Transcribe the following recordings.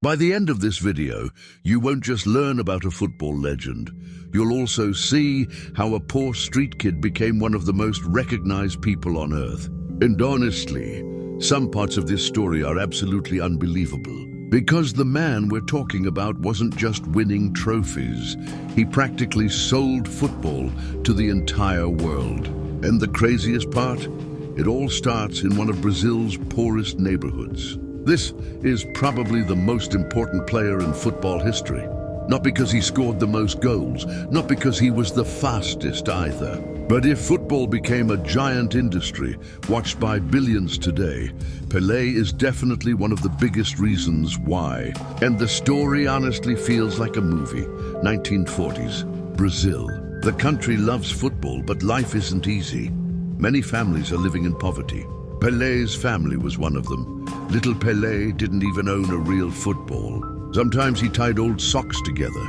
By the end of this video, you won't just learn about a football legend. You'll also see how a poor street kid became one of the most recognized people on earth. And honestly, some parts of this story are absolutely unbelievable. Because the man we're talking about wasn't just winning trophies. He practically sold football to the entire world. And the craziest part? It all starts in one of Brazil's poorest neighborhoods. This is probably the most important player in football history. Not because he scored the most goals, not because he was the fastest either. But if football became a giant industry, watched by billions today, Pelé is definitely one of the biggest reasons why. And the story honestly feels like a movie. 1940s, Brazil. The country loves football, but life isn't easy. Many families are living in poverty. Pelé's family was one of them. Little Pelé didn't even own a real football. Sometimes he tied old socks together.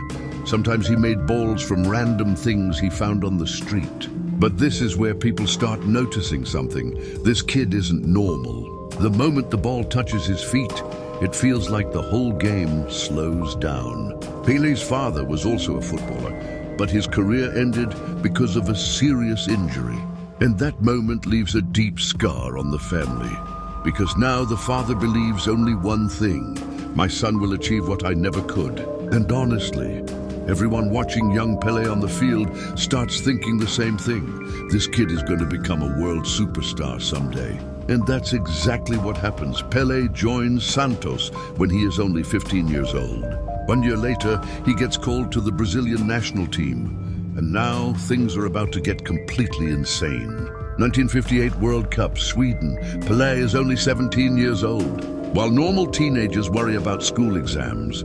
Sometimes he made balls from random things he found on the street. But this is where people start noticing something. This kid isn't normal. The moment the ball touches his feet, it feels like the whole game slows down. Pelé's father was also a footballer, but his career ended because of a serious injury. And that moment leaves a deep scar on the family. Because now the father believes only one thing: my son will achieve what I never could. And honestly, everyone watching young Pelé on the field starts thinking the same thing. This kid is going to become a world superstar someday. And that's exactly what happens. Pelé joins Santos when he is only 15 years old. 1 year later, he gets called to the Brazilian national team. And now things are about to get completely insane. 1958 World Cup, Sweden. Pelé is only 17 years old. While normal teenagers worry about school exams,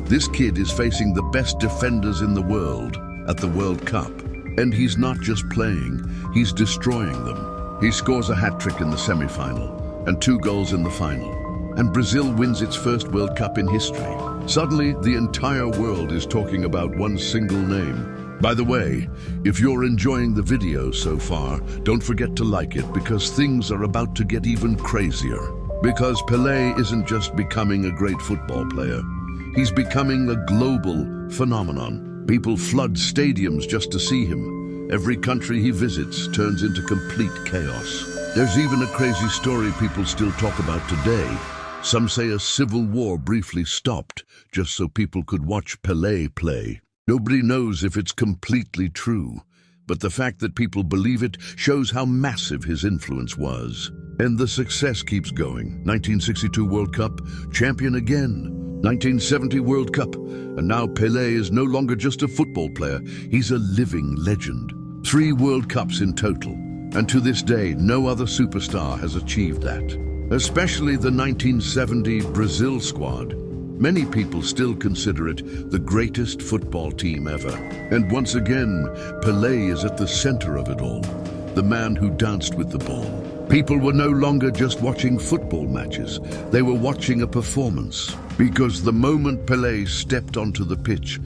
this kid is facing the best defenders in the world at the World Cup. And he's not just playing, he's destroying them. He scores a hat-trick in the semi-final and 2 goals in the final. And Brazil wins its first World Cup in history. Suddenly, the entire world is talking about one single name. By the way, if you're enjoying the video so far, don't forget to like it, because things are about to get even crazier. Because Pelé isn't just becoming a great football player, he's becoming a global phenomenon. People flood stadiums just to see him. Every country he visits turns into complete chaos. There's even a crazy story people still talk about today. Some say a civil war briefly stopped just so people could watch Pelé play. Nobody knows if it's completely true, but the fact that people believe it shows how massive his influence was. And the success keeps going. 1962 World Cup, champion again. 1970 World Cup, and now Pelé is no longer just a football player, he's a living legend. 3 World Cups in total, and to this day, no other superstar has achieved that. Especially the 1970 Brazil squad. Many people still consider it the greatest football team ever. And once again, Pelé is at the center of it all, the man who danced with the ball. People were no longer just watching football matches, they were watching a performance. Because the moment Pelé stepped onto the pitch,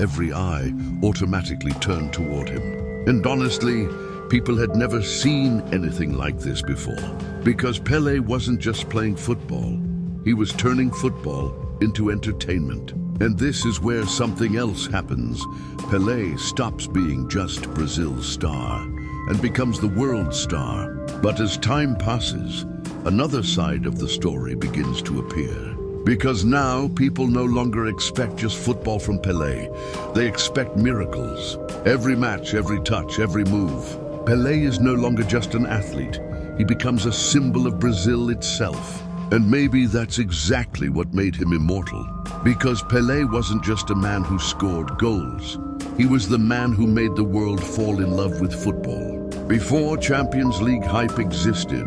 every eye automatically turned toward him. And honestly, people had never seen anything like this before. Because Pelé wasn't just playing football, he was turning football into entertainment. And this is where something else happens. Pelé stops being just Brazil's star and becomes the world star. But as time passes, another side of the story begins to appear. Because now people no longer expect just football from Pelé. They expect miracles. Every match, every touch, every move. Pelé is no longer just an athlete. He becomes a symbol of Brazil itself. And maybe that's exactly what made him immortal. Because Pelé wasn't just a man who scored goals. He was the man who made the world fall in love with football. Before Champions League hype existed,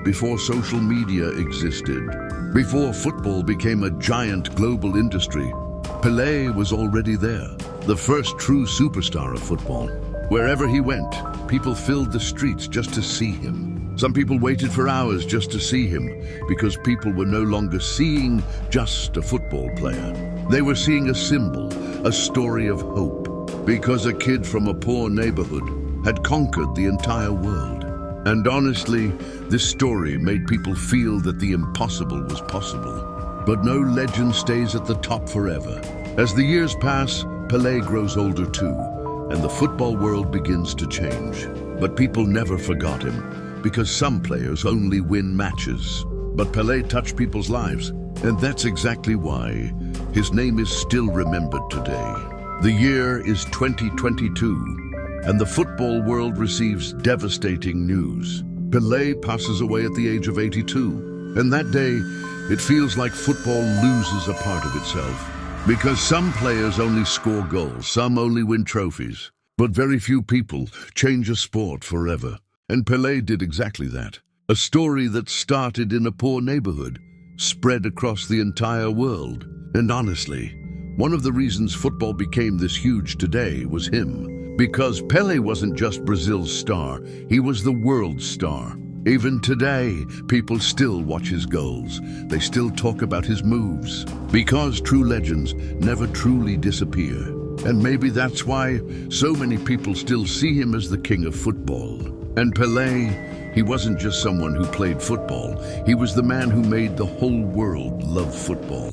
before social media existed, before football became a giant global industry, Pelé was already there, the first true superstar of football. Wherever he went, people filled the streets just to see him. Some people waited for hours just to see him, because people were no longer seeing just a football player. They were seeing a symbol, a story of hope, because a kid from a poor neighborhood had conquered the entire world. And honestly, this story made people feel that the impossible was possible. But no legend stays at the top forever. As the years pass, Pelé grows older too, and the football world begins to change. But people never forgot him, because some players only win matches. But Pelé touched people's lives, and that's exactly why his name is still remembered today. The year is 2022, and the football world receives devastating news. Pelé passes away at the age of 82, and that day, it feels like football loses a part of itself. Because some players only score goals, some only win trophies. But very few people change a sport forever. And Pelé did exactly that. A story that started in a poor neighborhood, spread across the entire world. And honestly, one of the reasons football became this huge today was him. Because Pelé wasn't just Brazil's star, he was the world's star. Even today, people still watch his goals. They still talk about his moves. Because true legends never truly disappear. And maybe that's why so many people still see him as the king of football. And Pelé, he wasn't just someone who played football. He was the man who made the whole world love football.